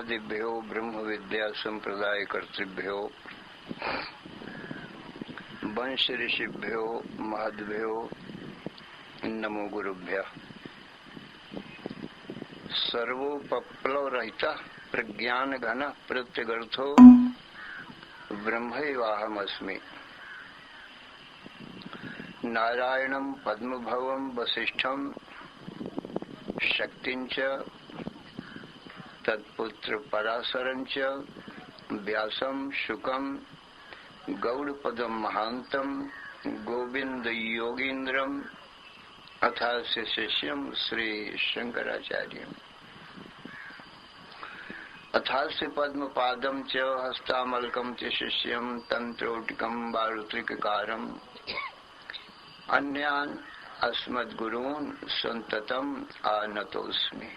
ब्रह्मादिभ्यो ब्रह्म विद्या संप्रदाय कर्तृभ्यो वंश ऋषिभ्यो महद्भ्यो नमो गुरुभ्यः। सर्वोपप्लव रहित प्रज्ञान घन प्रत्यगर्थो ब्रह्मैवाहमस्मि। नारायणं पद्मभवं वसिष्ठं शक्तिंच तत्पुत्र पराशरंच व्यासं शुकं गौड़पदं महांतं गोविंद योगींद्रम अथास्य शिष्यं श्री शंकराचार्यम्। अथास्य पद्मपादं च हस्तामलकं च शिष्यं तंत्रोटिकं वारुत्रिककारम् अन्यान् अस्मद्गुरून् सन्ततम् आनतोऽस्मि।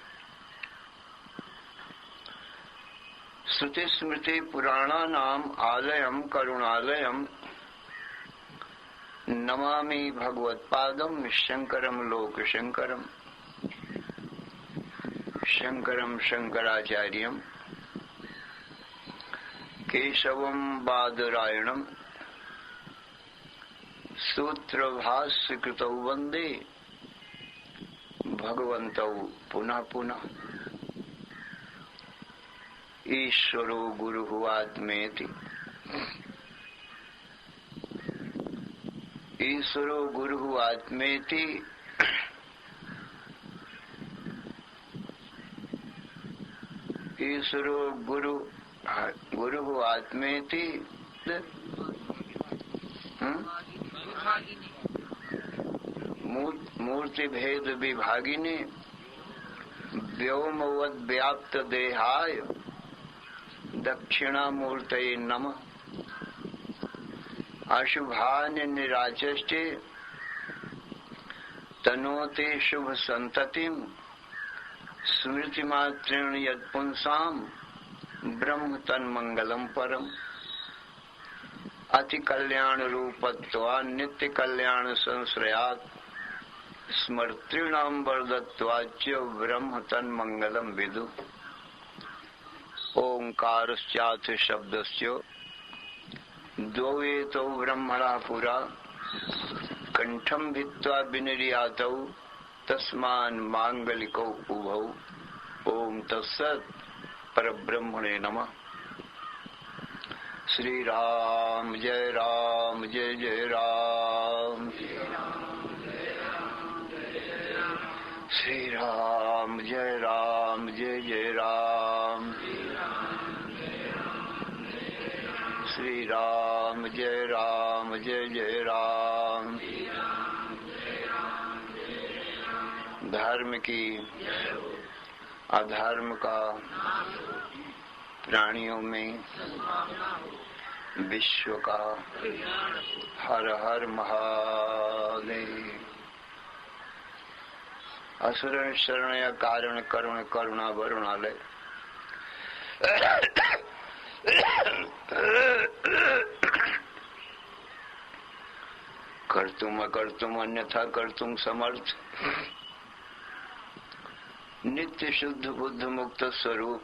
श्रुति स्मृति पुराणानाम् आलयं करुणालयं नमामि भगवत्पादं शंकरं लोकशंकरं। शंकरं शंकराचार्यं केशवं बादरायणं सूत्रभाष्यकृतौ वन्दे भगवन्तौ पुनः पुनः। ईश्वरो गुरुः आत्मेति ईश्वरो गुरुः आत्मेति ईश्वरो गुरुः आत्मेति मूर्ति भेद विभागिने व्योमवद् व्याप्त देहाय दक्षिणामूर्तये नमः। अशुभानि निराचष्टे तनोते शुभ संततिं स्मृतिमात्रेण यत्पुंसां ब्रह्म तन्मंगलम परम। अति कल्याण रूपत्वान् नित्य कल्याण संश्रयात् स्मर्तॄणां वरदत्वाच्च ब्रह्म तन्मंगलम विदु। ओंकारश्चाथ शब्दस्य द्वौ ब्रह्मणः पुरा कंठं भित्त्वा विनिर्यातौ तस्मान् मांगलिकौ उभौ। ओम तत्सत् परब्रह्मणे नमः। श्री राम जय जय राम। श्री राम जय जय राम। श्री राम जय जय राम। धर्म की अधर्म का प्राणियों में विश्व का हर हर महादेव। असुर शरण कारण करुण करुणा वरुणालय। कर्तुम अकर्तुम अन्यथा कर्तुम समर्थ नित्य शुद्ध बुद्ध मुक्त स्वरूप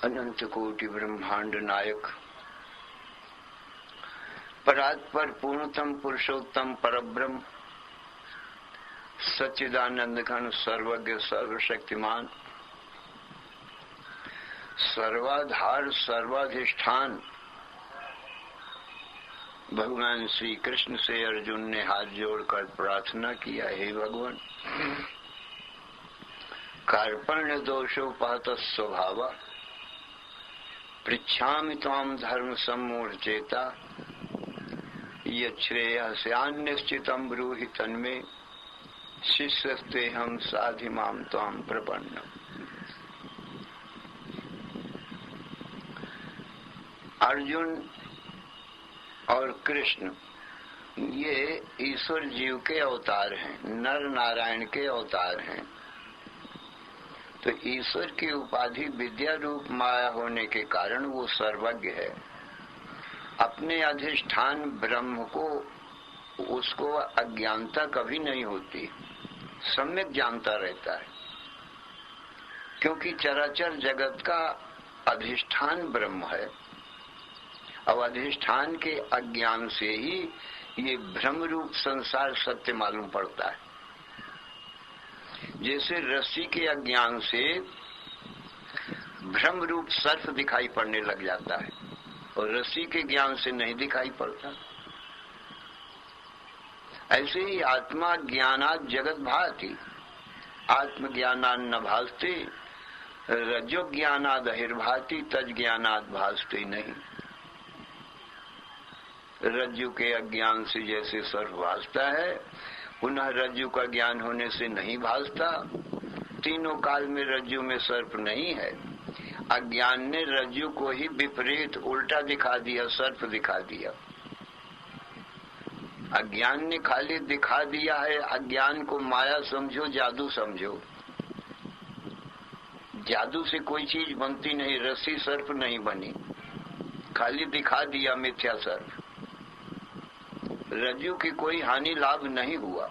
अनंत कोटि ब्रह्मांड नायक परात्पर पूर्णतम पुरुषोत्तम परब्रह्म सच्चिदानंद घन सर्वज्ञ सर्वशक्तिमान सर्वाधार सर्वाधिष्ठान भगवान श्री कृष्ण से अर्जुन ने हाथ जोड़कर प्रार्थना किया, हे भगवान कार्पण्य दोषोपहत स्वभाव पृच्छामि त्वां धर्म सम्मूढ़चेता यच्छ्रेयस्यान्निश्चितं ब्रूहि तन्मे शिष्यस्तेऽहं साधिमां त्वां प्रपन्नम्। अर्जुन और कृष्ण ये ईश्वर जीव के अवतार हैं, नर नारायण के अवतार हैं। तो ईश्वर की उपाधि विद्या रूप माया होने के कारण वो सर्वज्ञ है। अपने अधिष्ठान ब्रह्म को उसको अज्ञानता कभी नहीं होती, सम्यक जानता रहता है। क्योंकि चराचर जगत का अधिष्ठान ब्रह्म है और अधिष्ठान के अज्ञान से ही ये भ्रम रूप संसार सत्य मालूम पड़ता है। जैसे रस्सी के अज्ञान से भ्रम रूप सर्प दिखाई पड़ने लग जाता है और रस्सी के ज्ञान से नहीं दिखाई पड़ता, ऐसे ही आत्मा ज्ञानात् जगत भाति, आत्मज्ञानान् न भासते, रज्जो ज्ञानाद् अहिर्भाति, तज ज्ञानाद् भासते नहीं। रज्जु के अज्ञान से जैसे सर्प भासता है, पुनः रज्जु का ज्ञान होने से नहीं भासता। तीनों काल में रज्जु में सर्प नहीं है। अज्ञान ने रज्जु को ही विपरीत उल्टा दिखा दिया, सर्प दिखा दिया। अज्ञान ने खाली दिखा दिया है। अज्ञान को माया समझो, जादू समझो। जादू से कोई चीज बनती नहीं, रस्सी सर्प नहीं बनी, खाली दिखा दिया मिथ्या सर्प। रज्जु की कोई हानि लाभ नहीं हुआ।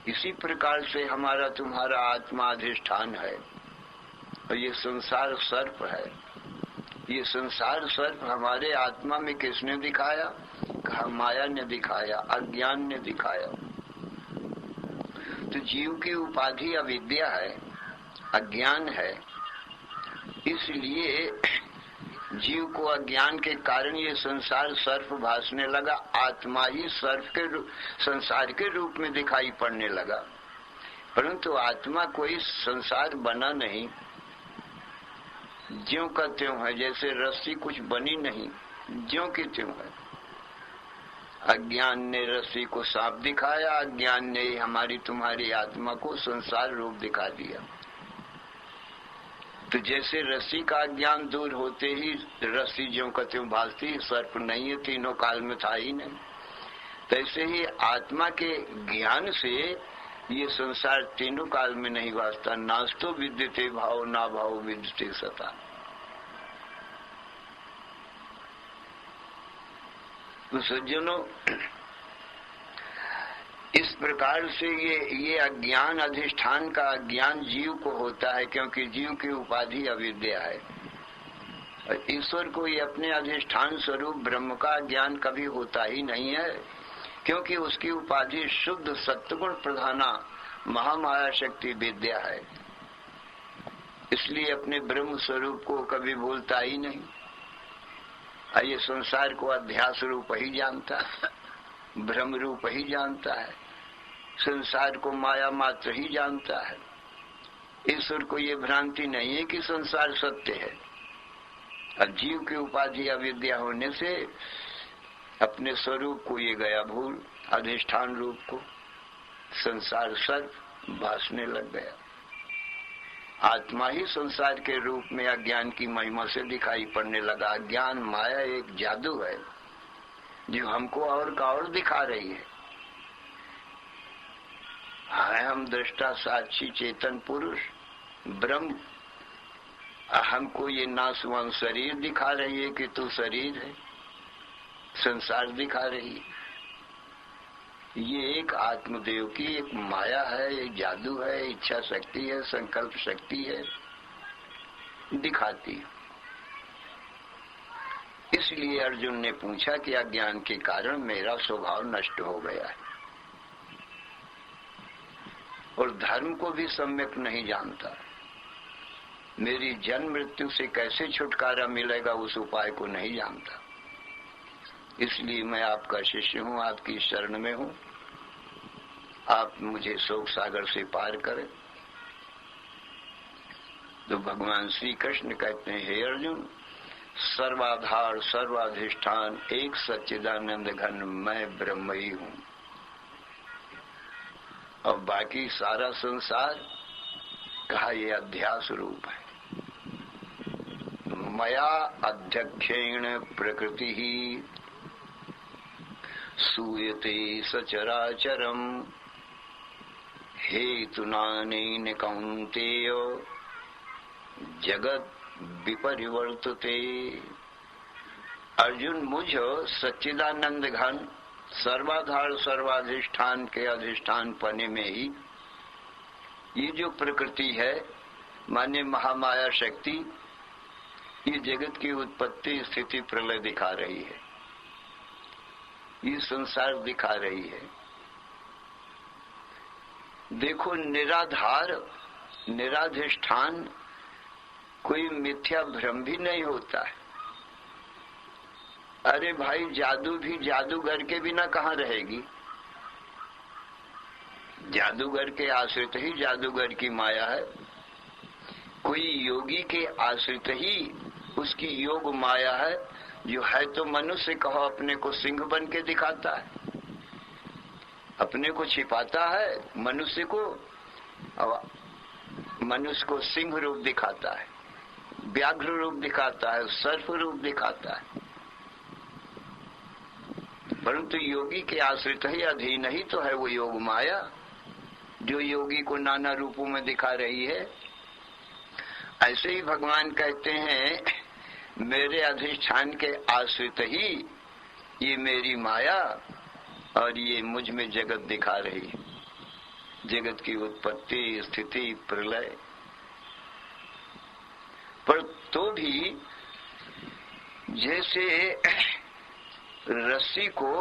इसी प्रकार से हमारा तुम्हारा आत्मा अधिष्ठान है और ये संसार सर्प है। ये संसार सर्प हमारे आत्मा में किसने दिखाया? कहा माया ने दिखाया, अज्ञान ने दिखाया। तो जीव की उपाधि अविद्या है, अज्ञान है, इसलिए जीव को अज्ञान के कारण ये संसार सर्प भासने लगा। आत्मा ही सर्प के संसार के रूप में दिखाई पड़ने लगा, परंतु आत्मा कोई संसार बना नहीं, ज्यों का त्यों है। जैसे रस्सी कुछ बनी नहीं, ज्यों की त्यों है। अज्ञान ने रस्सी को सांप दिखाया, अज्ञान ने हमारी तुम्हारी आत्मा को संसार रूप दिखा दिया। तो जैसे रस्सी का अज्ञान दूर होते ही रस्सी ज्यों का त्यों भासती, सर्प नहीं है, तीनों काल में था ही नहीं। तैसे ही आत्मा के ज्ञान से ये संसार तीनों काल में नहीं भासता। नास्तो विद्यते भाव, ना भाव विद्यते सता। तो सज्जनों, इस प्रकार से ये अज्ञान, अधिष्ठान का अज्ञान जीव को होता है, क्योंकि जीव की उपाधि अविद्या है। और ईश्वर को ये अपने अधिष्ठान स्वरूप ब्रह्म का ज्ञान कभी होता ही नहीं है, क्योंकि उसकी उपाधि शुद्ध सत्वगुण प्रधाना महामाया शक्ति विद्या है। इसलिए अपने ब्रह्म स्वरूप को कभी भूलता ही नहीं। ये संसार को अध्यास रूप ही जानता है, भ्रम रूप ही जानता है, संसार को माया मात्र ही जानता है। ईश्वर को ये भ्रांति नहीं है कि संसार सत्य है। और जीव की उपाधि अविद्या होने से अपने स्वरूप को ये गया भूल, अधिष्ठान रूप को संसार सर्प भासने लग गया। आत्मा ही संसार के रूप में अज्ञान की महिमा से दिखाई पड़ने लगा। अज्ञान माया एक जादू है जो हमको और का और दिखा रही है। हम दृष्टा साक्षी चेतन पुरुष ब्रह्म, हमको ये नासवान शरीर दिखा रही है कि तू शरीर है, संसार दिखा रही है। ये एक आत्मदेव की एक माया है, एक जादू है, इच्छा शक्ति है, संकल्प शक्ति है, दिखाती है। इसलिए अर्जुन ने पूछा कि अज्ञान के कारण मेरा स्वभाव नष्ट हो गया है और धर्म को भी सम्यक नहीं जानता। मेरी जन्म मृत्यु से कैसे छुटकारा मिलेगा उस उपाय को नहीं जानता। इसलिए मैं आपका शिष्य हूँ, आपकी शरण में हूँ। आप मुझे शोक सागर से पार करें। तो भगवान श्री कृष्ण कहते हैं, हे अर्जुन, सर्वाधार सर्वाधिष्ठान एक सच्चिदानंद घन मैं ब्रह्म ही हूँ और बाकी सारा संसार कहा ये अध्यास रूप है। मया अध्यक्षेण प्रकृति ही सूयते सचराचरम हेतुनानेन कौन्तेय जगत विपरिवर्तते। अर्जुन, मुझ सच्चिदानंद घन सर्वाधार सर्वाधिष्ठान के अधिष्ठान पने में ही ये जो प्रकृति है माने महामाया शक्ति ये जगत की उत्पत्ति स्थिति प्रलय दिखा रही है, ये संसार दिखा रही है। देखो, निराधार निराधिष्ठान कोई मिथ्या भ्रम भी नहीं होता है। अरे भाई, जादू भी जादूगर के बिना कहाँ रहेगी? जादूगर के आश्रित ही जादूगर की माया है। कोई योगी के आश्रित ही उसकी योग माया है, जो है तो मनुष्य कहो अपने को सिंह बन के दिखाता है, अपने को छिपाता है, मनुष्य को सिंह रूप दिखाता है, व्याघ्र रूप दिखाता है, सर्प रूप दिखाता है। परंतु योगी के आश्रित ही अधीन ही तो है वो योग माया, जो योगी को नाना रूपों में दिखा रही है। ऐसे ही भगवान कहते हैं, मेरे अधिष्ठान के आश्रित ही ये मेरी माया और ये मुझ में जगत दिखा रही है, जगत की उत्पत्ति स्थिति प्रलय। पर तो भी जैसे रस्सी को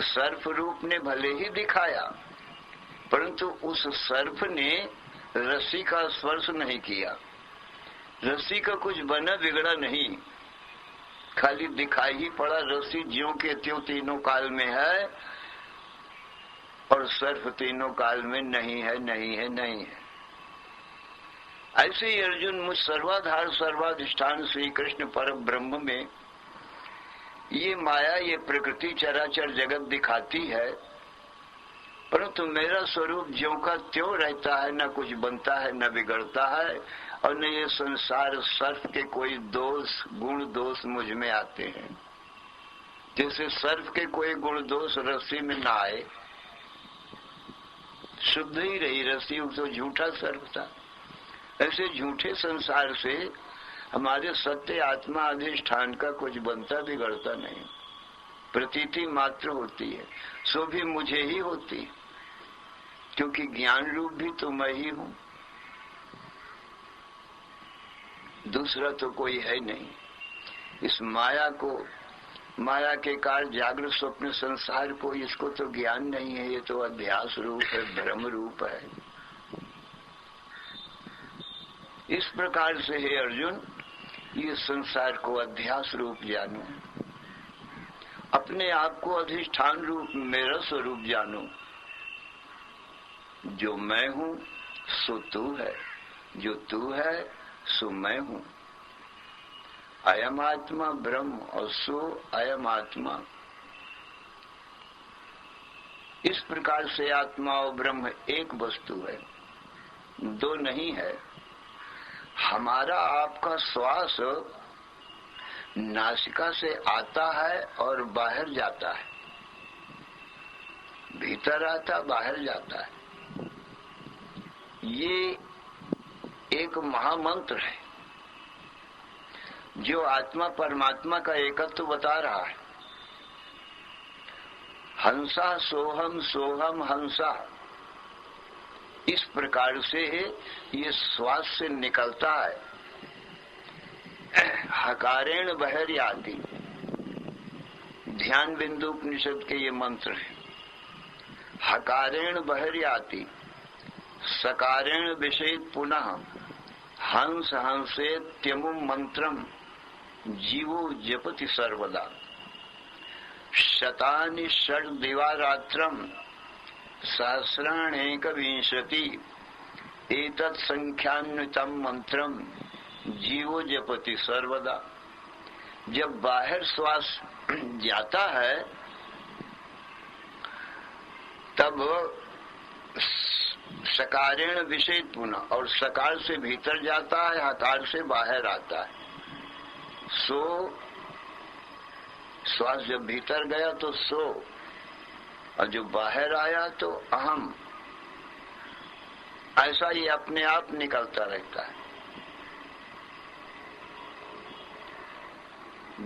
सर्प रूप ने भले ही दिखाया, परंतु उस सर्प ने रस्सी का स्पर्श नहीं किया, रस्सी का कुछ बना बिगड़ा नहीं, खाली दिखाई ही पड़ा। रस्सी ज्यों के त्यों तीनों काल में है और सर्प तीनों काल में नहीं है, नहीं है, नहीं है। ऐसे ही अर्जुन मुझ सर्वाधार सर्वाधिष्ठान श्री कृष्ण पर ब्रह्म में ये माया, ये प्रकृति चराचर जगत दिखाती है, परंतु मेरा स्वरूप ज्यों का त्यों रहता है, न कुछ बनता है न बिगड़ता है, और न ये संसार सर्प के कोई दोष गुण दोष मुझ में आते हैं। जैसे सर्प के कोई गुण दोष रस्सी में ना आए, शुद्ध ही रही रस्सी, तो झूठा सर्प था। ऐसे झूठे संसार से हमारे सत्य आत्मा अधिष्ठान का कुछ बनता बिगड़ता नहीं, प्रतीति मात्र होती है, सो भी मुझे ही होती है, क्योंकि ज्ञान रूप भी तो मैं ही हूं, दूसरा तो कोई है नहीं। इस माया को, माया के कारण जागृत स्वप्न संसार को, इसको तो ज्ञान नहीं है, ये तो अध्यास रूप है, भ्रम रूप है। इस प्रकार से हे अर्जुन, ये संसार को अध्यास रूप जानो, अपने आप को अधिष्ठान रूप मेरा स्वरूप जानो। जो मैं हूं सो तू है, जो तू है सो मैं हूं। अयम आत्मा ब्रह्म और सो अयम आत्मा। इस प्रकार से आत्मा और ब्रह्म एक वस्तु है, दो नहीं है। हमारा आपका श्वास नासिका से आता है और बाहर जाता है, भीतर आता बाहर जाता है। ये एक महामंत्र है जो आत्मा परमात्मा का एकत्व बता रहा है। हंसा सोहम सोहम हंसा, इस प्रकार से ये श्वास से निकलता है। हकारेण बहिर्याति, ध्यान बिंदु उपनिषद के ये मंत्र है। हकारेण बहिर्याति, सकारेण विषेद पुनः, हंस हंसे त्यमुम मंत्रम जीवो जपति सर्वदा। शतानि षड् दिवारात्रम सहस्राण्येक विंशति, एतत् संख्यान्वितम मंत्रम जीवो जपति सर्वदा। जब बाहर श्वास जाता है तब सकारेण विषेद पुनः, और सकार से भीतर जाता है, हकार से बाहर आता है। सो श्वास जब भीतर गया तो सो, और जो बाहर आया तो अहम। ऐसा ही अपने आप निकलता रहता है।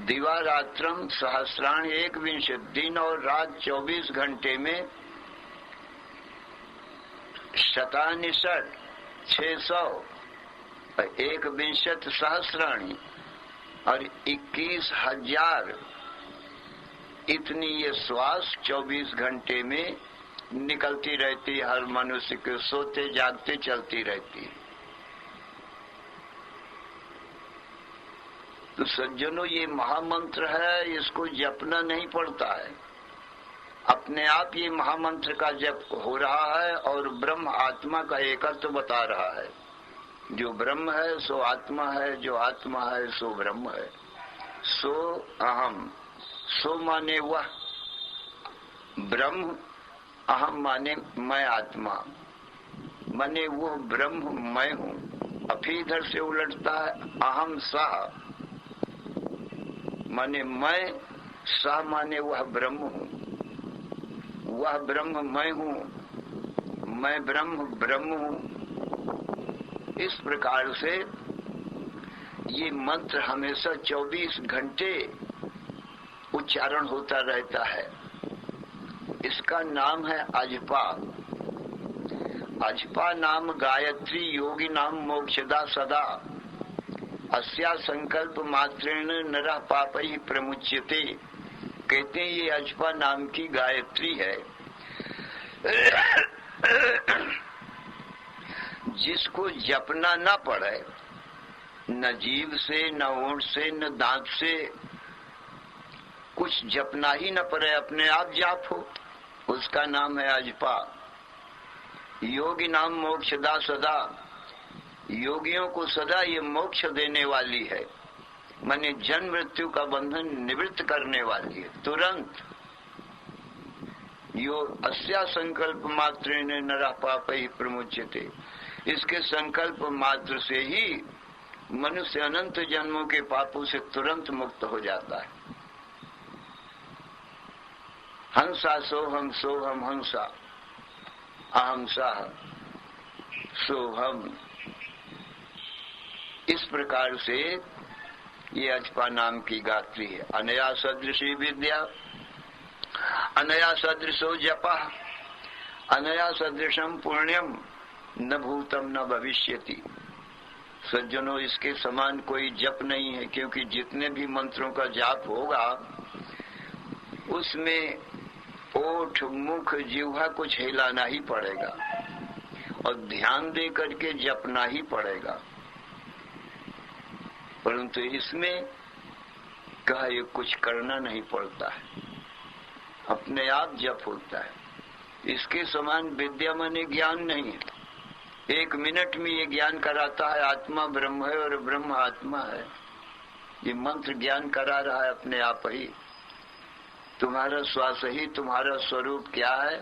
दिवारात्रम सहस्राणी एक विंशति, दिन और रात 24 घंटे में शतानि षट् 600 21 सहस्राणी और 21,000 इतनी ये श्वास 24 घंटे में निकलती रहती, हर मनुष्य के सोते जागते चलती रहती है। तो सज्जनों, ये महामंत्र है, इसको जपना नहीं पड़ता है, अपने आप ये महामंत्र का जप हो रहा है और ब्रह्म आत्मा का एकत्व बता रहा है। जो ब्रह्म है सो आत्मा है, जो आत्मा है सो ब्रह्म है। सो अहम, सो माने वह ब्रह्म, अहम माने मैं आत्मा, माने वो ब्रह्म मैं हूँ। अब इधर से उलटता है, अहम सह माने मैं, सह माने वह ब्रह्म हूँ, वह ब्रह्म मैं हूँ, मैं ब्रह्म ब्रह्म हूँ। इस प्रकार से ये मंत्र हमेशा 24 घंटे उच्चारण होता रहता है। इसका नाम है अजपा। अजपा नाम गायत्री योगी नाम मोक्षदा सदा, अस्या संकल्प मात्रेण नरः पापैः प्रमुच्यते। कहते हैं ये अजपा नाम की गायत्री है जिसको जपना न पड़े, न जीभ से, न ओंठ से, न दांत से, कुछ जपना ही न पड़े, अपने आप जाप हो, उसका नाम है अजपा। योगी नाम मोक्षदा सदा, योगियों को सदा ये मोक्ष देने वाली है, माने जन्म मृत्यु का बंधन निवृत्त करने वाली है तुरंत। यो अस्या संकल्प मात्रेण नरः पापैः प्रमुच्यते। इसके संकल्प मात्र से ही मनुष्य अनंत जन्मों के पापों से तुरंत मुक्त हो जाता है। हंसा सोहम सोहम हंसा, अहम सह सोहम। इस प्रकार से ये अजपा नाम की गात्री है। अनया सदृशी विद्या, अनया सदृशो जपः, अनया सदृशम पुण्यम न भूतम न भविष्यति। सज्जनों, इसके समान कोई जप नहीं है, क्योंकि जितने भी मंत्रों का जाप होगा उसमें ओठ मुख जिह्वा कुछ हिलाना ही पड़ेगा और ध्यान दे करके जपना ही पड़ेगा। परंतु इसमें कहा ये कुछ करना नहीं पड़ता है, अपने आप जप होता है। इसके समान विद्या माने ज्ञान नहीं है। 1 मिनट में ये ज्ञान कराता है आत्मा ब्रह्म है और ब्रह्म आत्मा है। ये मंत्र ज्ञान करा रहा है अपने आप ही। तुम्हारा श्वास ही तुम्हारा स्वरूप क्या है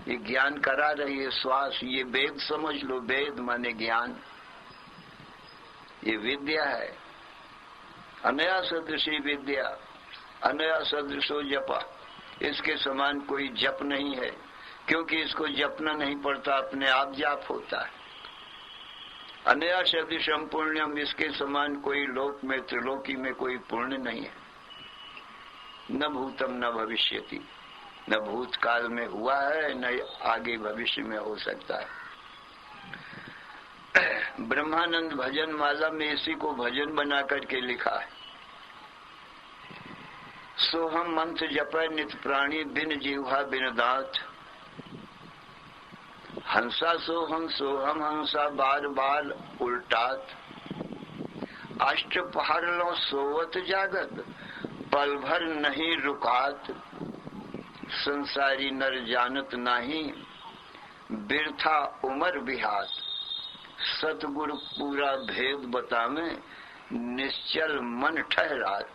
ये ज्ञान करा रही है। श्वास ये वेद समझ लो, वेद माने ज्ञान, ये विद्या है। अनया सदृशी विद्या, अनया सदृशो जपा। इसके समान कोई जप नहीं है, क्योंकि इसको जपना नहीं पड़ता, अपने आप जाप होता है। अनया सदृशम पुण्यम, इसके समान कोई लोक में त्रिलोकी में कोई पुण्य नहीं है। न भूतम न भविष्यति, न भूतकाल में हुआ है न आगे भविष्य में हो सकता है। ब्रह्मानंद भजन माला में इसी को भजन बना करके लिखा है। सोहम मंत्र जपै नित प्राणी, बिन जिह्वा बिन दांत। हंसा सोहम सोहम हंसा, बार बार उल्टात। अष्ट पहर लो सोवत जागत, पल भर नहीं रुकात। संसारी नर जानत नाही, बिरथा उमर बिहात। सतगुरु पूरा भेद बतावे, निश्चल मन ठहरात।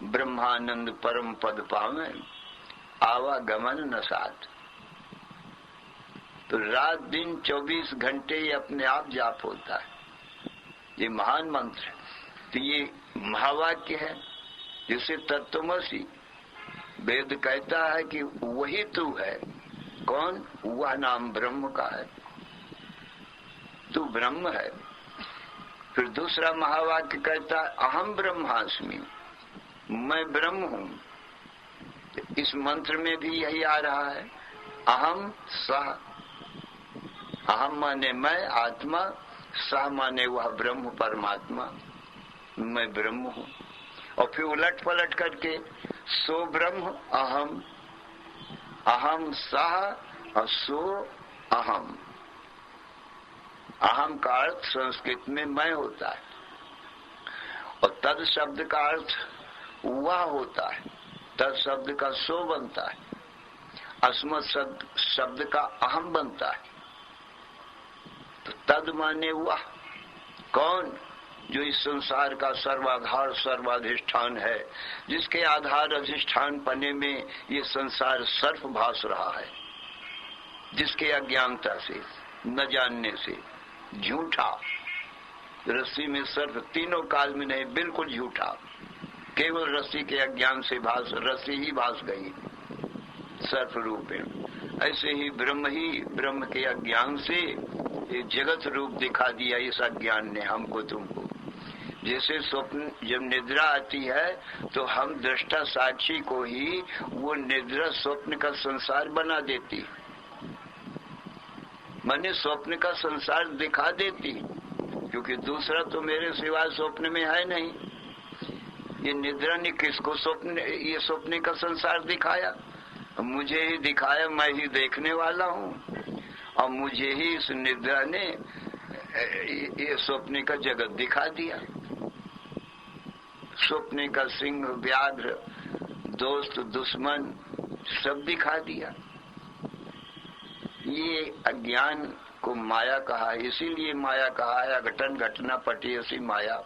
ब्रह्मानंद परम पद पावे, आवागमन न साथ। तो रात दिन 24 घंटे ये अपने आप जाप होता है। ये महान मंत्र है। तो ये महावाक्य है, जिसे तत्वमसि वेद कहता है कि वही तू है। कौन? वह नाम ब्रह्म का है, तू ब्रह्म है। फिर दूसरा महावाक्य कहता है अहम ब्रह्मास्मि, मैं ब्रह्म हूं। इस मंत्र में भी यही आ रहा है, अहम सह। अहम माने मैं आत्मा सा माने वह ब्रह्म परमात्मा, मैं ब्रह्म हूँ। और फिर उलट पलट करके सो ब्रह्म अहम, अहम सह और सो अहम। अहम का अर्थ संस्कृत में मैं होता है और तद शब्द का अर्थ वह होता है, तद शब्द का सो बनता है, अस्मत् शब्द का अहम बनता है। तो तद माने वह कौन, जो इस संसार का सर्वाधार सर्वाधिष्ठान है, जिसके आधार अधिष्ठान पने में ये संसार सर्प भास रहा है, जिसके अज्ञानता से, न जानने से, झूठा रस्सी में सर्प तीनों काल में नहीं, बिल्कुल झूठा, केवल रस्सी के अज्ञान से रस्सी ही भास गई सर्प रूप में। ऐसे ही ब्रह्म के अज्ञान से ये जगत रूप दिखा दिया इस अज्ञान ने हमको तुमको। जैसे स्वप्न जब निद्रा आती है तो हम दृष्टा साक्षी को ही वो निद्रा स्वप्न का संसार बना देती, माने स्वप्न का संसार दिखा देती, क्योंकि दूसरा तो मेरे सिवाय स्वप्न में है नहीं। ये निद्रा ने किसको ये स्वप्न का संसार दिखाया? मुझे ही दिखाया, मैं ही देखने वाला हूँ और मुझे ही इस निद्रा ने ये स्वप्न का जगत दिखा दिया। स्वप्न का सिंह, व्याघ्र, दोस्त, दुश्मन सब दिखा दिया। ये अज्ञान को माया कहा, इसीलिए माया कहा है अघटन घटना पटियसी माया।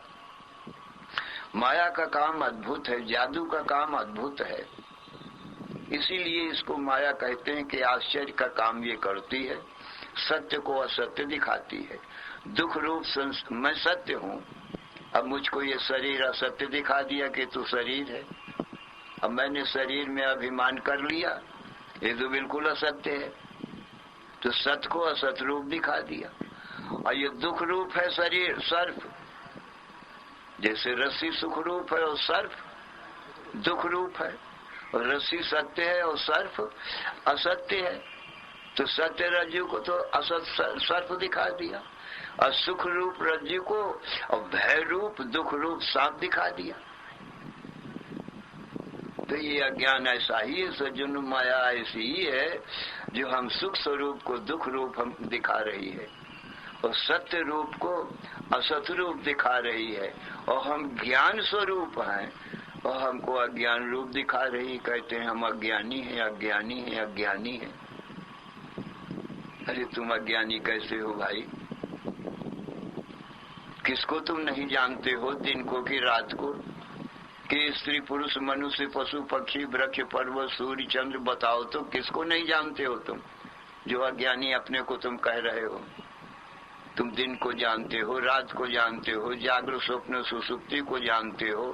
माया का काम अद्भुत है, जादू का काम अद्भुत है, इसीलिए इसको माया कहते हैं कि आश्चर्य का काम ये करती है, सत्य को असत्य दिखाती है। दुख रूप मैं सत्य हूँ, अब मुझको ये शरीर असत्य दिखा दिया कि तू शरीर है, अब मैंने शरीर में अभिमान कर लिया, ये तो बिल्कुल असत्य है, तो सत्य को असत्य रूप दिखा दिया। और ये दुख रूप है शरीर, सर्प, जैसे रस्सी सुख रूप है और सर्प दुख रूप है, और रस्सी सत्य है और सर्प असत्य है, तो सत्य रज्जु को तो असत्य सर्प दिखा दिया, और सुख रूप रज्जु को और भय रूप दुख रूप सांप दिखा दिया। तो ये अज्ञान ऐसा ही है, सज्जन माया ऐसी ही है जो हम सुख स्वरूप को दुख रूप हम दिखा रही है और सत्य रूप को असत रूप दिखा रही है, और हम ज्ञान स्वरूप हैं और हमको अज्ञान रूप दिखा रही। कहते हैं हम अज्ञानी हैं, अज्ञानी हैं, अज्ञानी हैं। अरे तुम अज्ञानी कैसे हो भाई? किसको तुम नहीं जानते हो, दिन को कि रात को, कि स्त्री पुरुष मनुष्य पशु पक्षी वृक्ष पर्वत सूर्य चंद्र, बताओ तो किसको नहीं जानते हो तुम, जो अज्ञानी अपने को तुम कह रहे हो? तुम दिन को जानते हो, रात को जानते हो, जागृत स्वप्न सुसुप्ति को जानते हो,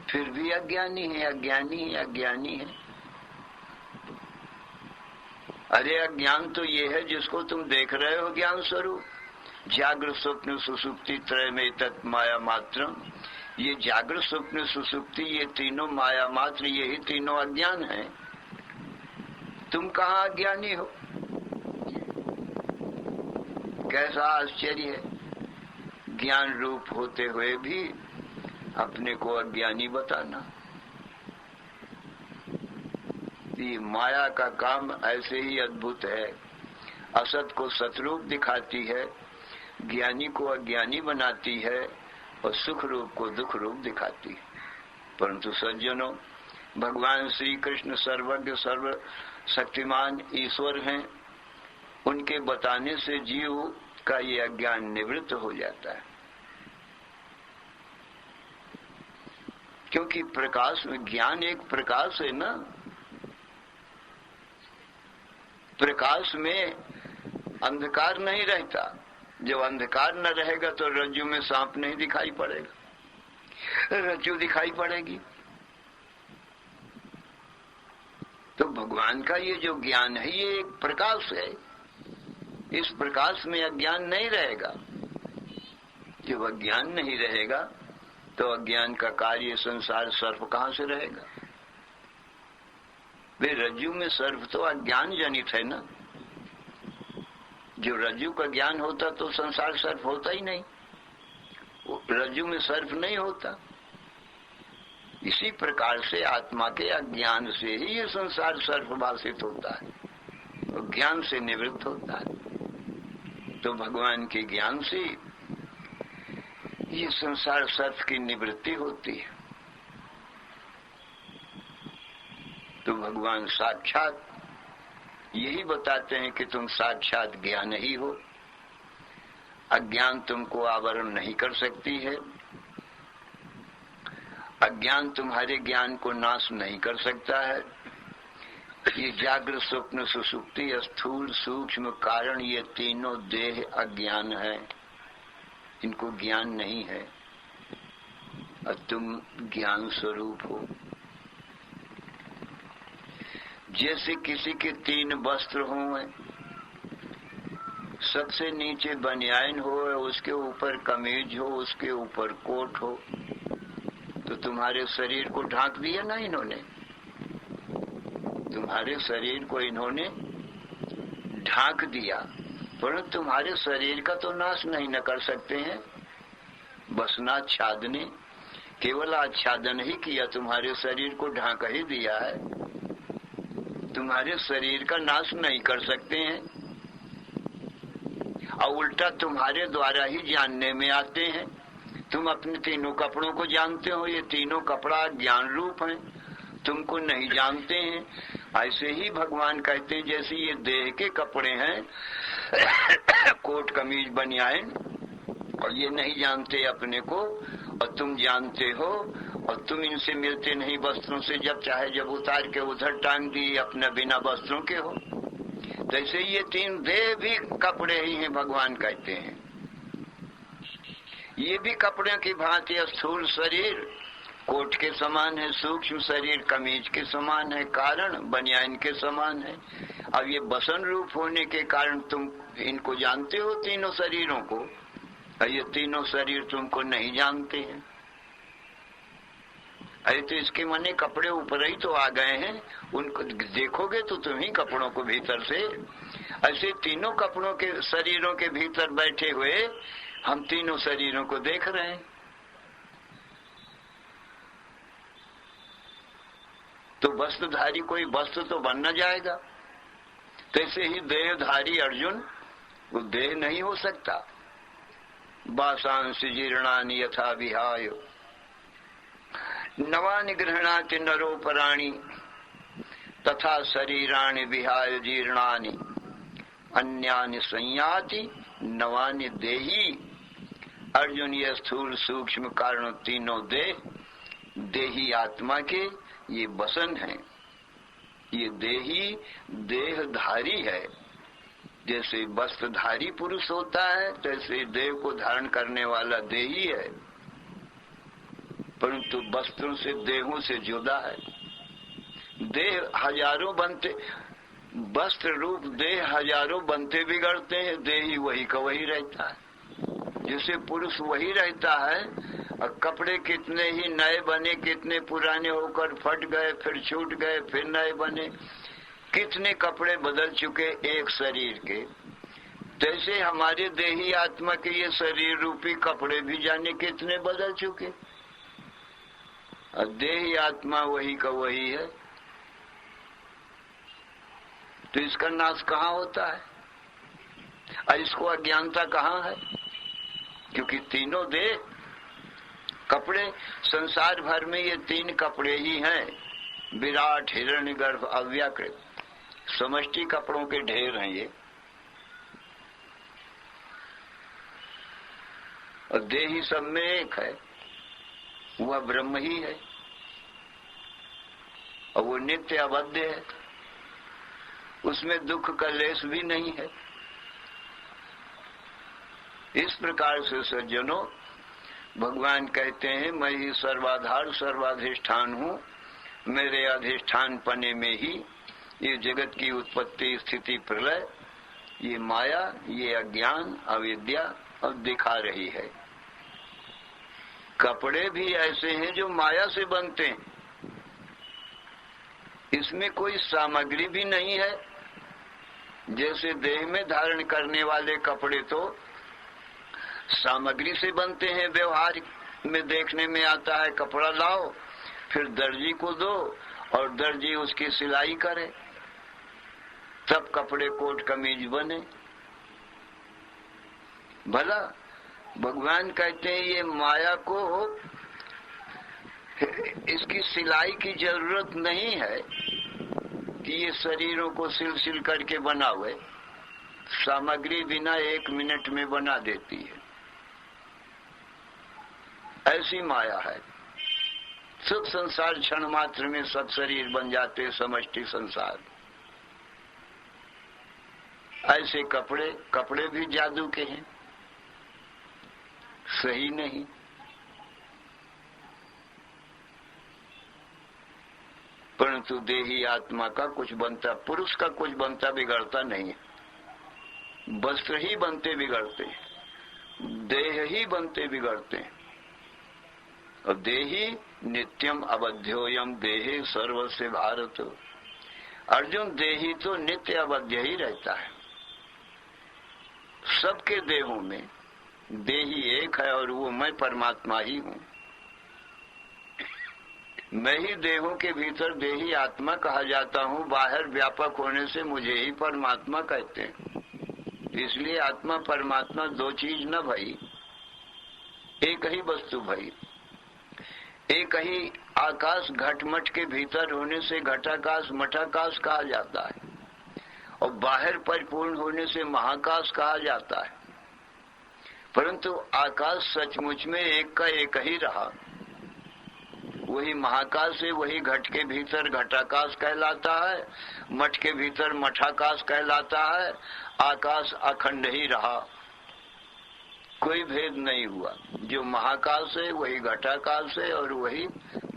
फिर भी अज्ञानी है, अज्ञानी है, अज्ञानी है। अरे अज्ञान तो ये है जिसको तुम देख रहे हो ज्ञान स्वरूप। जागृत स्वप्न सुसुप्ति त्रय में तत् माया मात्रम, ये जागृत स्वप्न सुसुप्ति ये तीनों माया मात्र, यही तीनों अज्ञान है। तुम कहाँ अज्ञानी हो? कैसा आश्चर्य है, ज्ञान रूप होते हुए भी अपने को अज्ञानी बताना। ये माया का काम ऐसे ही अद्भुत है, असत को सतरूप दिखाती है, ज्ञानी को अज्ञानी बनाती है और सुख रूप को दुख रूप दिखाती है। परंतु सज्जनों, भगवान श्री कृष्ण सर्वज्ञ सर्व शक्तिमान ईश्वर हैं, उनके बताने से जीव का ये अज्ञान निवृत्त हो जाता है। क्योंकि प्रकाश में, ज्ञान एक प्रकाश है ना, प्रकाश में अंधकार नहीं रहता। जब अंधकार न रहेगा तो रज्जु में सांप नहीं दिखाई पड़ेगा, रज्जु दिखाई पड़ेगी। तो भगवान का ये जो ज्ञान है ये एक प्रकाश है, इस प्रकाश में अज्ञान नहीं रहेगा। जब अज्ञान नहीं रहेगा तो अज्ञान का कार्य संसार सर्प कहाँ से रहेगा? वे रज्जु में सर्प तो अज्ञान जनित है ना, जो रज्जु का ज्ञान होता तो संसार सर्प होता ही नहीं, रज्जु में सर्प नहीं होता। इसी प्रकार से आत्मा के अज्ञान से ही ये संसार सर्पभाषित होता है और ज्ञान से निवृत्त होता है। तो भगवान के ज्ञान से ये संसार सर्प की निवृत्ति होती है। तो भगवान साक्षात यही बताते हैं कि तुम साक्षात ज्ञान ही हो, अज्ञान तुमको आवरण नहीं कर सकती है, अज्ञान तुम्हारे ज्ञान को नाश नहीं कर सकता है। ये जागृत स्वप्न सुषुप्ति स्थूल सूक्ष्म कारण ये तीनों देह अज्ञान है, इनको ज्ञान नहीं है और तुम ज्ञान स्वरूप हो। जैसे किसी के 3 वस्त्र हों, सबसे नीचे बनियान हो, उसके ऊपर कमीज हो, उसके ऊपर कोट हो, तो तुम्हारे शरीर को ढांक दिया ना इन्होंने, तुम्हारे शरीर को इन्होंने ढांक दिया, परंतु तुम्हारे शरीर का तो नाश नहीं न कर सकते हैं। बसनाच्छादन ने केवल आच्छादन ही किया, तुम्हारे शरीर को ढांक ही दिया है, तुम्हारे शरीर का नाश नहीं कर सकते हैं और उल्टा तुम्हारे द्वारा ही जानने में आते हैं। तुम अपने तीनों कपड़ों को जानते हो, ये तीनों कपड़ा ज्ञान रूप हैं, तुमको नहीं जानते हैं। ऐसे ही भगवान कहते हैं जैसे ये देह के कपड़े हैं कोट कमीज बनियान, और ये नहीं जानते अपने को और तुम जानते हो, और तुम इनसे मिलते नहीं वस्त्रों से, जब चाहे जब उतार के उधर टांग दिए, अपने बिना वस्त्रों के हो। जैसे ये 3 देह भी कपड़े ही हैं, भगवान कहते हैं ये भी कपड़े की भांति स्थूल शरीर कोट के समान है, सूक्ष्म शरीर कमीज के समान है, कारण बनियान के समान है। अब ये बसन रूप होने के कारण तुम इनको जानते हो तीनों शरीरों को, और ये तीनों शरीर तुमको नहीं जानते हैं। अरे तो इसके माने कपड़े ऊपर ही तो आ गए हैं, उनको देखोगे तो तुम ही कपड़ों को भीतर से, ऐसे तीनों कपड़ों के शरीरों के भीतर बैठे हुए हम तीनों शरीरों को देख रहे हैं। तो वस्त्रधारी कोई वस्त्र तो बन न जाएगा, तैसे ही देहधारी अर्जुन वो देह नहीं हो सकता। वासांसि जीर्णानि यथा विहाय नवानि गृह्णाति नरोपराणि तथा शरीराणि विहाय जीर्णानि अन्यानि संयाति नवानि देही। अर्जुन ये स्थूल सूक्ष्म कारण तीनों देही आत्मा के ये बसन है, ये देही देहधारी है। जैसे वस्त्रधारी पुरुष होता है तैसे देह को धारण करने वाला देही है, परंतु वस्त्रों से देहों से जुदा है। देह हजारों बनते, वस्त्र रूप देह हजारों बनते बिगड़ते हैं, देही वही का वही रहता है। जैसे पुरुष वही रहता है और कपड़े कितने ही नए बने, कितने पुराने होकर फट गए, फिर छूट गए, फिर नए बने, कितने कपड़े बदल चुके एक शरीर के, तैसे हमारे देही आत्मा के ये शरीर रूपी कपड़े भी जाने कितने बदल चुके। और देही आत्मा वही का वही है, तो इसका नाश कहाँ होता है और इसको अज्ञानता कहाँ है? क्योंकि तीनों देह कपड़े, संसार भर में ये 3 कपड़े ही हैं, विराट हिरण्यगर्भ अव्याकृत, समष्टि कपड़ों के ढेर हैं ये। और देही सब में एक है, वह ब्रह्म ही है और वो नित्य अबद्ध है, उसमें दुख का लेस भी नहीं है। इस प्रकार से सज्जनों भगवान कहते हैं मैं ही सर्वाधार सर्वाधिष्ठान हूँ, मेरे अधिष्ठान पने में ही ये जगत की उत्पत्ति स्थिति प्रलय, ये माया, ये अज्ञान अविद्या अब दिखा रही है। कपड़े भी ऐसे हैं जो माया से बनते हैं, इसमें कोई सामग्री भी नहीं है, जैसे देह में धारण करने वाले कपड़े तो सामग्री से बनते हैं, व्यवहार में देखने में आता है, कपड़ा लाओ फिर दर्जी को दो और दर्जी उसकी सिलाई करे, तब कपड़े कोट कमीज बने। भला भगवान कहते हैं ये माया को इसकी सिलाई की जरूरत नहीं है कि ये शरीरों को सिल करके बनावे, सामग्री बिना 1 मिनट में बना देती है, ऐसी माया है। सुख संसार क्षण मात्र में सब शरीर बन जाते, समष्टि संसार। ऐसे कपड़े भी जादू के हैं, सही नहीं। परंतु देही आत्मा का कुछ बनता, पुरुष का कुछ बनता बिगड़ता नहीं है। वस्त्र ही बनते बिगड़ते, देह ही बनते बिगड़ते। और देही नित्यम अबध्योयम देहे सर्वस्य भारत। अर्जुन, देही तो नित्य अबध्य ही रहता है। सबके देहों में देही एक है और वो मैं परमात्मा ही हूँ। मैं ही देहों के भीतर देही आत्मा कहा जाता हूँ। बाहर व्यापक होने से मुझे ही परमात्मा कहते हैं। इसलिए आत्मा परमात्मा दो चीज न भई, एक ही वस्तु भई। एक ही आकाश घटमट के भीतर होने से घटाकाश मठाकाश कहा जाता है और बाहर परिपूर्ण होने से महाकाश कहा जाता है। परंतु आकाश सचमुच में एक का एक ही रहा। वही महाकाश है, वही घट के भीतर घटाकाश कहलाता है, मठ के भीतर मठाकाश कहलाता है। आकाश अखंड ही रहा, कोई भेद नहीं हुआ। जो महाकाश है वही घटाकाश है और वही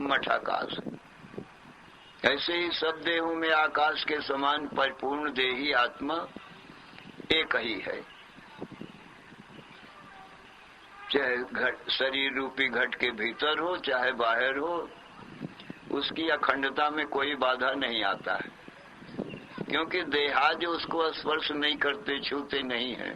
मठाकाश है। ऐसे ही सब देहों में आकाश के समान परिपूर्ण देही आत्मा एक ही है। चाहे शरीर रूपी घट के भीतर हो चाहे बाहर हो, उसकी अखंडता में कोई बाधा नहीं आता है, क्योंकि देहाज उसको स्पर्श नहीं करते, छूते नहीं है।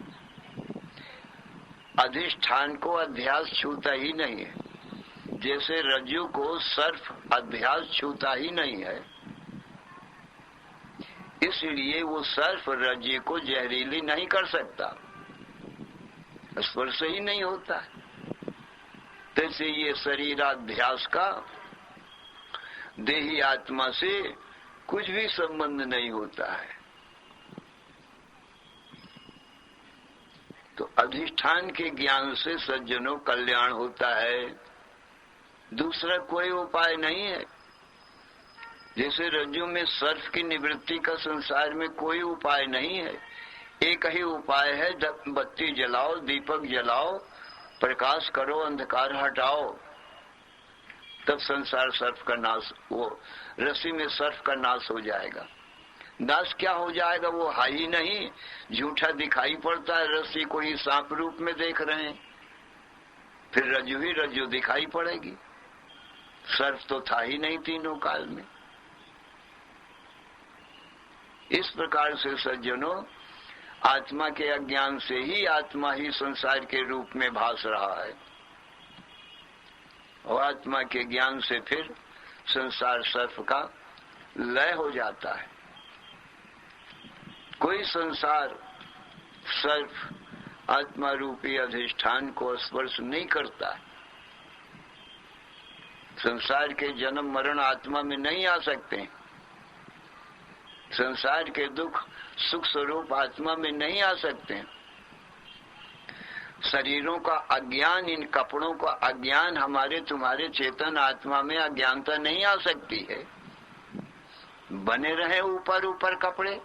अधिष्ठान को अध्यास छूता ही नहीं है। जैसे रज्जु को सर्प अध्यास छूता ही नहीं है, इसलिए वो सर्प रज्जु को जहरीली नहीं कर सकता, स्पर्श ही नहीं होता। तैसे ये शरीराध्यास का देही आत्मा से कुछ भी संबंध नहीं होता है। तो अधिष्ठान के ज्ञान से सज्जनों कल्याण होता है, दूसरा कोई उपाय नहीं है। जैसे रज्जु में सर्प की निवृत्ति का संसार में कोई उपाय नहीं है, एक ही उपाय है, बत्ती जलाओ, दीपक जलाओ, प्रकाश करो, अंधकार हटाओ, तब संसार सर्प का नाश, वो रस्सी में सर्प का नाश हो जाएगा। नाश क्या हो जाएगा? वो है ही नहीं, झूठा दिखाई पड़ता है, रस्सी को ही सांप रूप में देख रहे हैं, फिर रज्जु ही रज्जु दिखाई पड़ेगी। सर्प तो था ही नहीं तीनों काल में। इस प्रकार से सज्जनों, आत्मा के अज्ञान से ही आत्मा ही संसार के रूप में भास रहा है और आत्मा के ज्ञान से फिर संसार सर्प का लय हो जाता है। कोई संसार सर्प आत्मा रूपी अधिष्ठान को स्पर्श नहीं करता है। संसार के जन्म मरण आत्मा में नहीं आ सकते, संसार के दुख सुख स्वरूप आत्मा में नहीं आ सकते। शरीरों का अज्ञान, इन कपड़ों का अज्ञान हमारे तुम्हारे चेतन आत्मा में अज्ञानता नहीं आ सकती है। बने रहे ऊपर ऊपर कपड़े,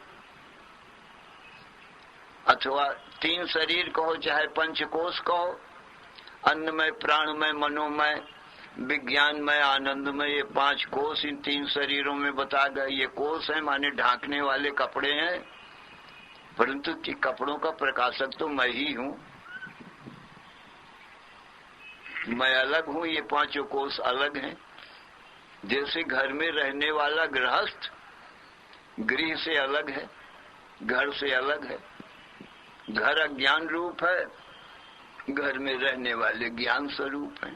अथवा 3 शरीर कहो चाहे पंचकोश कहो, अन्नमय प्राणमय मनोमय विज्ञानमय आनंदमय, ये 5 कोष इन 3 शरीरों में बता गए। ये कोष है माने ढांकने वाले कपड़े हैं, परंतु कि कपड़ों का प्रकाशक तो मैं ही हूँ, मैं अलग हूँ, ये 5 कोष अलग हैं। जैसे घर में रहने वाला गृहस्थ गृह से अलग है, घर से अलग है। घर अज्ञान रूप है, घर में रहने वाले ज्ञान स्वरूप हैं।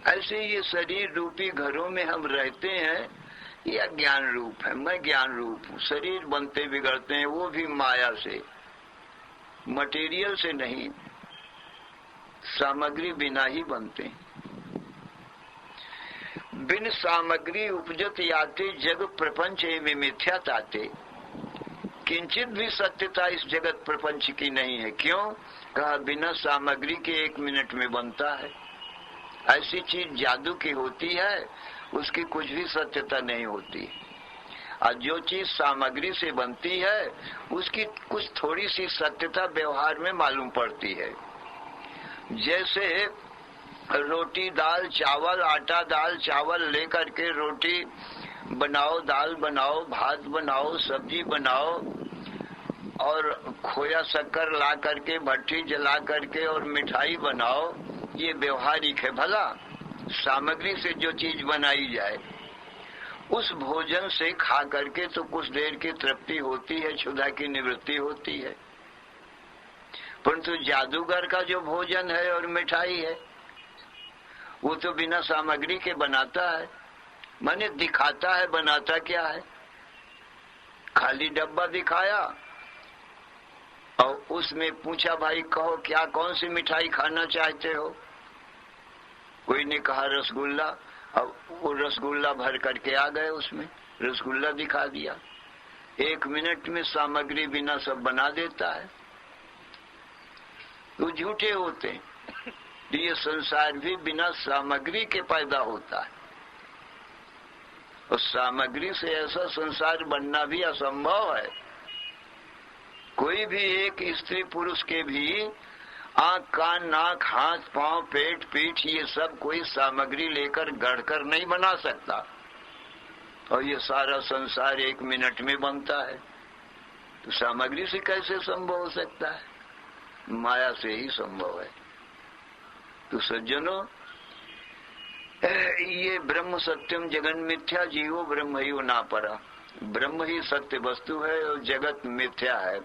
ऐसे ये शरीर रूपी घरों में हम रहते हैं, ये अज्ञान रूप है, मैं ज्ञान रूप हूँ। शरीर बनते बिगड़ते हैं, वो भी माया से, मटेरियल से नहीं, सामग्री बिना ही बनते हैं। बिन सामग्री उपजत याते जग प्रपंच में मिथ्या ताते। किंचित भी सत्यता इस जगत प्रपंच की नहीं है। क्यों? कहा बिना सामग्री के 1 मिनट में बनता है। ऐसी चीज जादू की होती है, उसकी कुछ भी सत्यता नहीं होती। और जो चीज सामग्री से बनती है, उसकी कुछ थोड़ी सी सत्यता व्यवहार में मालूम पड़ती है। जैसे रोटी दाल चावल, आटा दाल चावल लेकर के रोटी बनाओ, दाल बनाओ, भात बनाओ, सब्जी बनाओ और खोया शक्कर ला करके भट्टी जला करके और मिठाई बनाओ, ये व्यवहारिक है। भला सामग्री से जो चीज बनाई जाए, उस भोजन से खा करके तो कुछ देर की तृप्ति होती है, क्षुधा की निवृत्ति होती है। परंतु जादूगर का जो भोजन है और मिठाई है, वो तो बिना सामग्री के बनाता है। माने दिखाता है, बनाता क्या है? खाली डब्बा दिखाया और उसमें पूछा, भाई कहो क्या, कौन सी मिठाई खाना चाहते हो? कोई ने कहा रसगुल्ला, अब वो रसगुल्ला भर करके आ गए, उसमें रसगुल्ला दिखा दिया। 1 मिनट में सामग्री बिना सब बना देता है। तो झूठे होते हैं। ये संसार भी बिना सामग्री के पैदा होता है, और सामग्री से ऐसा संसार बनना भी असंभव है। कोई भी एक स्त्री पुरुष के भी आंख कान नाक हाथ पांव पेट पीठ ये सब कोई सामग्री लेकर गढ़कर नहीं बना सकता, और ये सारा संसार 1 मिनट में बनता है। तो सामग्री से कैसे संभव हो सकता है? माया से ही संभव है। तो सज्जनों, ये ब्रह्म सत्यम जगन मिथ्या जीवो ब्रह्म ही ना परा। ब्रह्म ही सत्य वस्तु है और जगत मिथ्या है।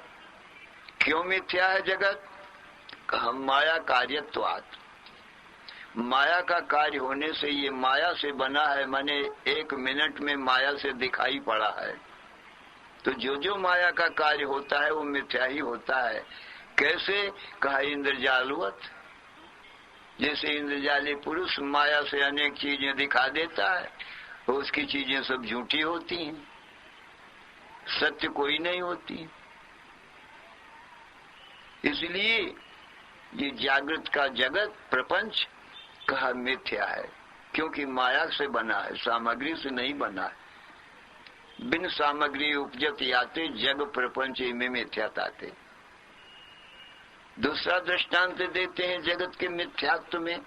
क्यों मिथ्या है जगत? हम माया कार्यत्वात्, माया का कार्य होने से ये माया से बना है, माने 1 मिनट में माया से दिखाई पड़ा है। तो जो जो माया का कार्य होता है वो मिथ्या ही होता है। कैसे? कहा इंद्रजालवत। जैसे इंद्रजाली पुरुष माया से अनेक चीजें दिखा देता है, तो उसकी चीजें सब झूठी होती हैं, सत्य कोई नहीं होती। इसलिए ये जागृत का जगत प्रपंच कहा मिथ्या है, क्योंकि माया से बना है, सामग्री से नहीं बना है। बिन सामग्री उपजत याते जग प्रपंच में मिथ्याताते। दूसरा दृष्टांत देते हैं जगत के मिथ्यात्व में।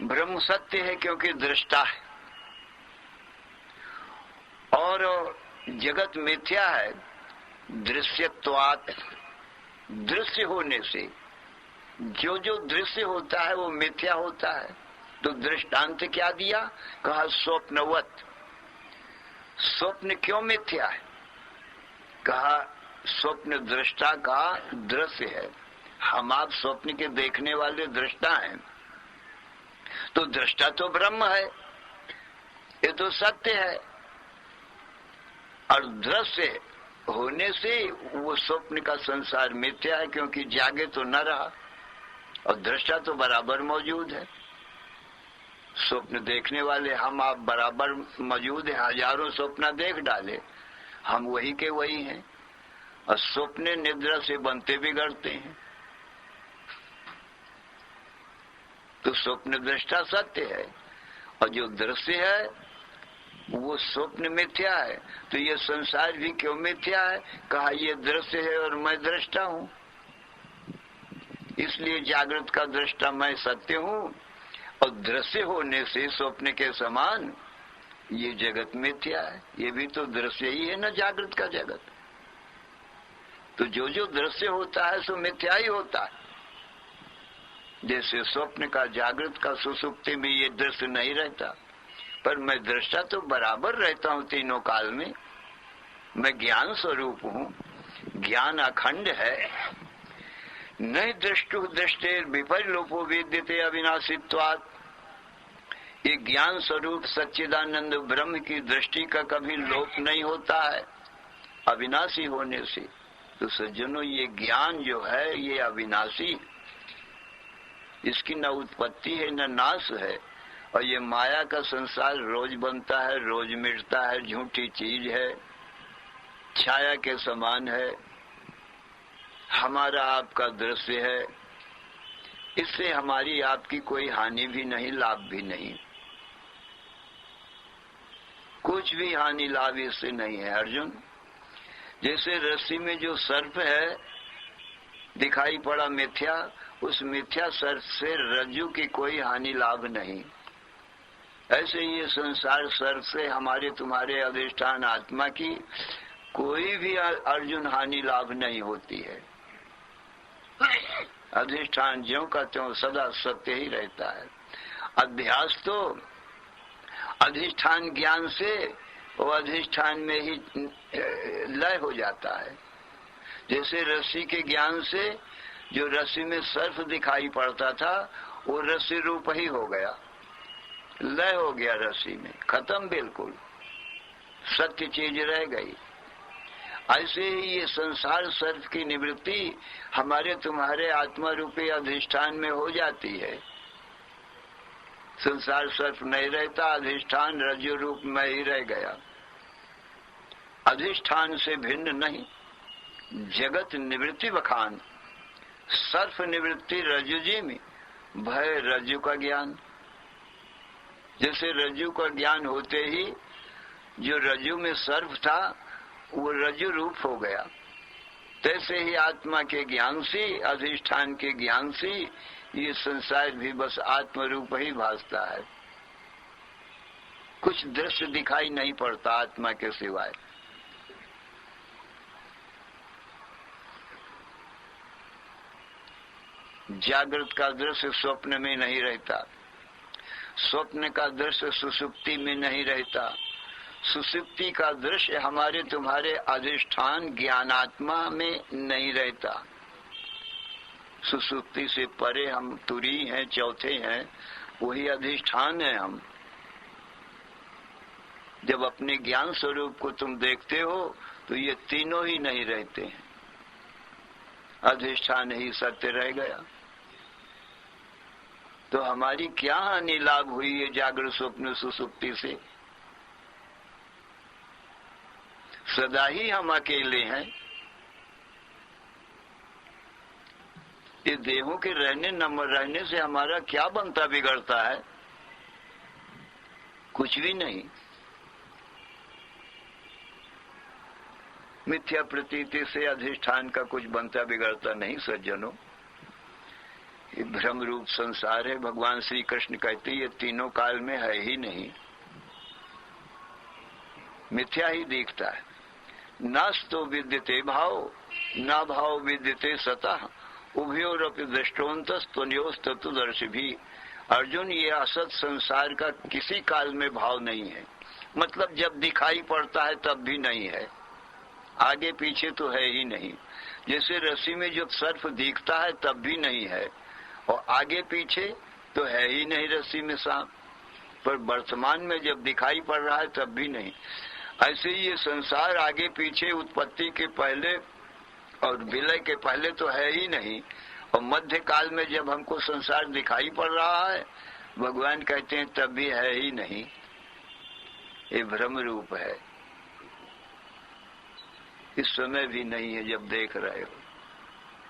ब्रह्म सत्य है क्योंकि दृष्टा है, और जगत मिथ्या है दृश्यत्वात्। दृश्य होने से जो जो दृश्य होता है वो मिथ्या होता है। तो दृष्टांत क्या दिया? कहा स्वप्नवत। स्वप्न क्यों मिथ्या है? कहा स्वप्न दृष्टा का दृश्य है, हम आप स्वप्न के देखने वाले दृष्टा हैं। तो दृष्टा तो ब्रह्म है, ये तो सत्य है, और दृश्य होने से वो स्वप्न का संसार मिथ्या है, क्योंकि जागे तो न रहा और दृष्टा तो बराबर मौजूद है। स्वप्न देखने वाले हम आप बराबर मौजूद है, हजारों स्वप्न देख डाले, हम वही के वही हैं। और स्वप्न निद्रा से बनते बिगड़ते हैं। तो स्वप्न दृष्टा सत्य है, और जो दृश्य है वो स्वप्न मिथ्या है। तो ये संसार भी क्यों मिथ्या है? कहा ये दृश्य है और मैं दृष्टा हूँ, इसलिए जागृत का दृष्टा मैं सत्य हूँ, और दृश्य होने से स्वप्न के समान ये जगत मिथ्या है। ये भी तो दृश्य ही है ना, जागृत का जगत। तो जो जो दृश्य होता है सो मिथ्या ही होता है। जैसे स्वप्न का जागृत का सुसुप्ति में ये दृश्य नहीं रहता, पर मैं दृष्टा तो बराबर रहता हूँ तीनों काल में। मैं ज्ञान स्वरूप हूँ, ज्ञान अखंड है। नहीं दृष्टु दृष्टेर विपर्लोपो विद्यते अविनाशित्वात्। ये ज्ञान स्वरूप सच्चिदानंद ब्रह्म की दृष्टि का कभी लोप नहीं होता है अविनाशी होने से। तो सज्जनों, ये ज्ञान जो है ये अविनाशी, इसकी न उत्पत्ति है न नाश है। और ये माया का संसार रोज बनता है, रोज मिटता है, झूठी चीज है, छाया के समान है, हमारा आपका दृश्य है। इससे हमारी आपकी कोई हानि भी नहीं, लाभ भी नहीं, कुछ भी हानि लाभ इससे नहीं है अर्जुन। जैसे रस्सी में जो सर्प है दिखाई पड़ा मिथ्या, उस मिथ्या सर्प से रज्जु की कोई हानि लाभ नहीं। ऐसे ये संसार सर्प से हमारे तुम्हारे अधिष्ठान आत्मा की कोई भी अर्जुन हानि लाभ नहीं होती है। अधिष्ठान ज्यों का त्यों सदा सत्य ही रहता है। अध्यास तो अधिष्ठान ज्ञान से वो अधिष्ठान में ही लय हो जाता है। जैसे रस्सी के ज्ञान से जो रस्सी में सर्प दिखाई पड़ता था वो रस्सी रूप ही हो गया, लय हो गया रस्सी में, खत्म, बिल्कुल सत्य चीज रह गई। ऐसे ही ये संसार सर्प की निवृत्ति हमारे तुम्हारे आत्मा रूपी अधिष्ठान में हो जाती है। संसार सर्प नहीं रहता, अधिष्ठान रज्जु रूप में ही रह गया। अधिष्ठान से भिन्न नहीं, जगत निवृत्ति बखान, सर्प निवृत्ति रज्जु जी में, भय रज्जु का ज्ञान। जैसे रज्जु का ज्ञान होते ही जो रज्जु में सर्प था वो रज्जु रूप हो गया, तैसे ही आत्मा के ज्ञान से, अधिष्ठान के ज्ञान से ये संसार भी बस आत्म रूप ही भासता है। कुछ दृश्य दिखाई नहीं पड़ता आत्मा के सिवाय। जागृत का दृश्य स्वप्न में नहीं रहता, स्वप्न का दृश्य सुषुप्ति में नहीं रहता, सुषुप्ति का दृश्य हमारे तुम्हारे अधिष्ठान ज्ञानात्मा में नहीं रहता। सुषुप्ति से परे हम तुरी हैं, चौथे हैं, वही अधिष्ठान है हम। जब अपने ज्ञान स्वरूप को तुम देखते हो तो ये तीनों ही नहीं रहते हैं, अधिष्ठान ही सत्य रह गया। तो हमारी क्या हानि लाभ हुई है जागृत स्वप्न सुषुप्ति से? सदा ही हम अकेले हैं। ये देहों के रहने न रहने से हमारा क्या बनता बिगड़ता है? कुछ भी नहीं। मिथ्या प्रतीति से अधिष्ठान का कुछ बनता बिगड़ता नहीं सज्जनों। ये भ्रम रूप संसार है। भगवान श्री कृष्ण कहते ये तीनों काल में है ही नहीं, मिथ्या ही दिखता है। नास्तो विद्यते भाव, ना भाव विद्यते सतः, उभयोरपि दृष्टोन्तस्तुन्योस्तत्तुदर्शी भी। अर्जुन, ये असत संसार का किसी काल में भाव नहीं है। मतलब जब दिखाई पड़ता है तब भी नहीं है, आगे पीछे तो है ही नहीं। जैसे रस्सी में जब सर्प दिखता है तब भी नहीं है, और आगे पीछे तो है ही नहीं रस्सी में सांप, पर वर्तमान में जब दिखाई पड़ रहा है तब भी नहीं। ऐसे ही ये संसार आगे पीछे, उत्पत्ति के पहले और विलय के पहले तो है ही नहीं, और मध्य काल में जब हमको संसार दिखाई पड़ रहा है भगवान कहते हैं तब भी है ही नहीं, ये भ्रम रूप है। इस समय भी नहीं है जब देख रहे हो।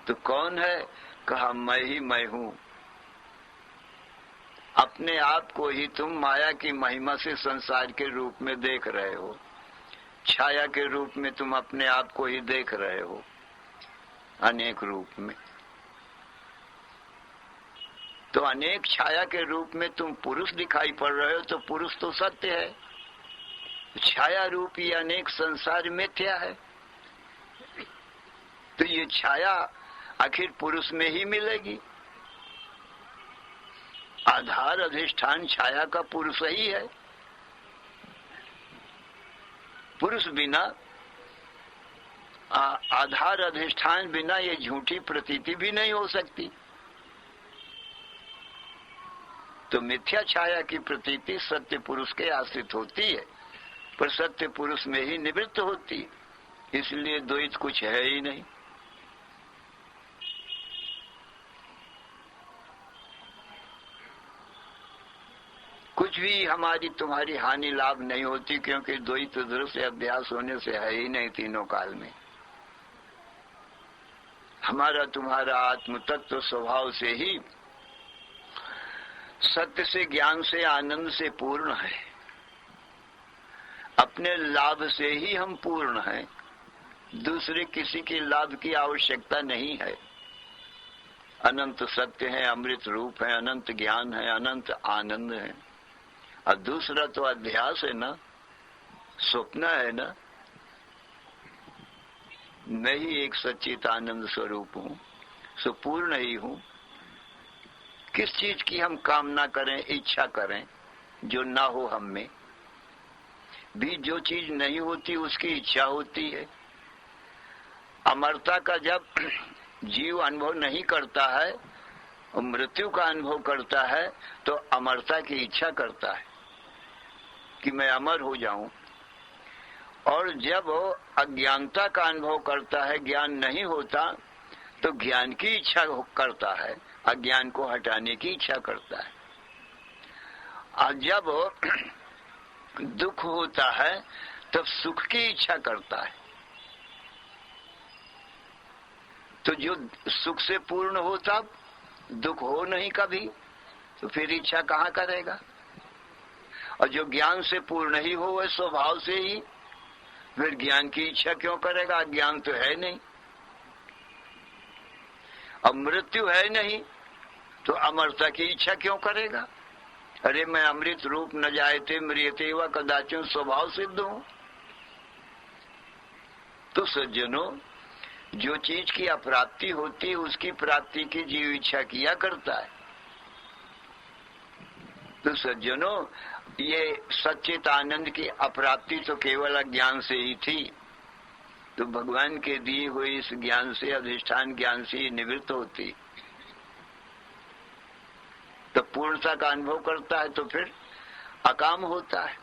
तो कौन है? कहा मैं ही मैं हूं। अपने आप को ही तुम माया की महिमा से संसार के रूप में देख रहे हो, छाया के रूप में तुम अपने आप को ही देख रहे हो, अनेक रूप में। तो अनेक छाया के रूप में तुम पुरुष दिखाई पड़ रहे हो, तो पुरुष तो सत्य है, छाया रूपी अनेक संसार मिथ्या है। तो ये छाया आखिर पुरुष में ही मिलेगी। आधार अधिष्ठान छाया का पुरुष ही है, पुरुष बिना, आधार अधिष्ठान बिना ये झूठी प्रतीति भी नहीं हो सकती। तो मिथ्या छाया की प्रतीति सत्य पुरुष के आश्रित होती है, पर सत्य पुरुष में ही निवृत्त होती है, इसलिए द्वैत कुछ है ही नहीं। कुछ भी हमारी तुम्हारी हानि लाभ नहीं होती, क्योंकि द्वैत दृश्य अभ्यास होने से है ही नहीं तीनों काल में। हमारा तुम्हारा आत्म तत्व स्वभाव से ही सत्य से, ज्ञान से, आनंद से पूर्ण है। अपने लाभ से ही हम पूर्ण हैं, दूसरे किसी के लाभ की आवश्यकता नहीं है। अनंत सत्य है, अमृत रूप है, अनंत ज्ञान है, अनंत आनंद है। और दूसरा तो अध्यास है ना, स्वप्न है ना। मैं ही एक सच्चित आनंद स्वरूप हूँ, सो पूर्ण ही हूँ। किस चीज की हम कामना करें, इच्छा करें जो ना हो हम में भी, जो चीज नहीं होती उसकी इच्छा होती है। अमरता का जब जीव अनुभव नहीं करता है और मृत्यु का अनुभव करता है, तो अमरता की इच्छा करता है कि मैं अमर हो जाऊं। और जब अज्ञानता का अनुभव करता है, ज्ञान नहीं होता, तो ज्ञान की इच्छा करता है, अज्ञान को हटाने की इच्छा करता है। और जब दुख होता है तब सुख की इच्छा करता है। तो जो सुख से पूर्ण होता, दुख हो नहीं कभी, तो फिर इच्छा कहाँ करेगा। और जो ज्ञान से पूर्ण ही हो, वह स्वभाव से ही, फिर ज्ञान की इच्छा क्यों करेगा। ज्ञान तो है नहीं, अब मृत्यु है नहीं, तो अमरता की इच्छा क्यों करेगा। अरे मैं अमृत रूप न जायते म्रियते व कदाचिन स्वभाव सिद्ध हूं। तो सज्जनों, जो चीज की अप्राप्ति होती है उसकी प्राप्ति की जीव इच्छा किया करता है। तो सज्जनों, ये सच्चित आनंद की अप्राप्ति तो केवल अज्ञान से ही थी। तो भगवान के दिए हुए इस ज्ञान से, अधिष्ठान ज्ञान से ही निवृत्त होती। तो पूर्णता का अनुभव करता है तो फिर अकाम होता है,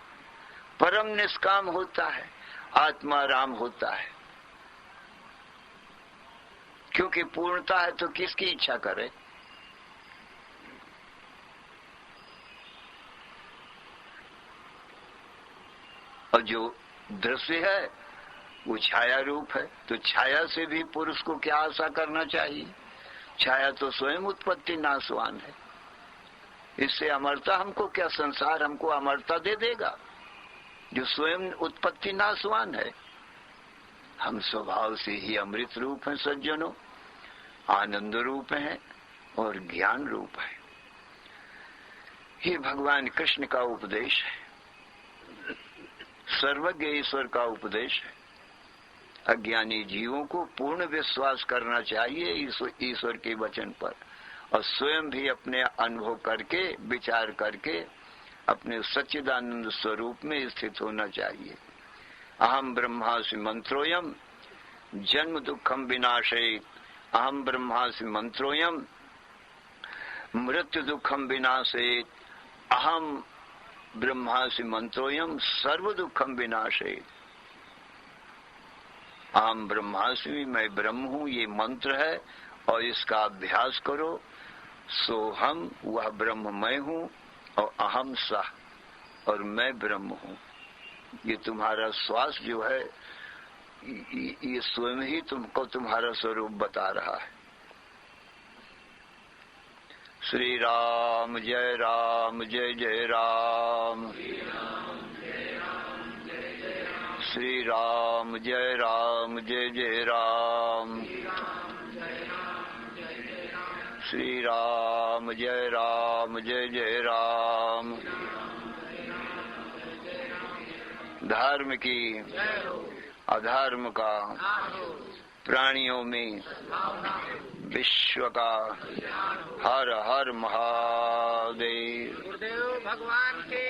परम निष्काम होता है, आत्मा राम होता है। क्योंकि पूर्णता है तो किसकी इच्छा करे। और जो दृश्य है वो छाया रूप है, तो छाया से भी पुरुष को क्या आशा करना चाहिए। छाया तो स्वयं उत्पत्ति नाशवान है, इससे अमरता हमको क्या, संसार हमको अमरता दे देगा जो स्वयं उत्पत्ति नाशवान है। हम स्वभाव से ही अमृत रूप हैं सज्जनों, आनंद रूप हैं और ज्ञान रूप है। ये भगवान कृष्ण का उपदेश है, सर्वज्ञ ईश्वर का उपदेश है। अज्ञानी जीवों को पूर्ण विश्वास करना चाहिए ईश्वर के वचन पर, और स्वयं भी अपने अनुभव करके, विचार करके अपने सच्चिदानंद स्वरूप में स्थित होना चाहिए। अहम ब्रह्मास्मि मंत्रोयम जन्म दुखम विनाशयेत्, अहम ब्रह्मास्मि मंत्रोयम मृत्यु दुखम विनाशयेत्, अहम ब्रह्मास्मि मंत्रोयम सर्व दुखम विनाशयेत्। अहम ब्रह्मास्मि, मैं ब्रह्म हूँ, ये मंत्र है और इसका अभ्यास करो। सोहम, वह ब्रह्म मैं हूँ, और अहम सह, और मैं ब्रह्म हूँ। ये तुम्हारा श्वास जो है ये स्वयं ही तुमको तुम्हारा स्वरूप बता रहा है। श्री राम जय राम, जय जय राम। श्री राम जय राम, जय जय राम। श्री राम जय राम, जय जय राम। धर्म की अधर्म का, प्राणियों में विश्व का, हर हर महादेव। गुरुदेव भगवान के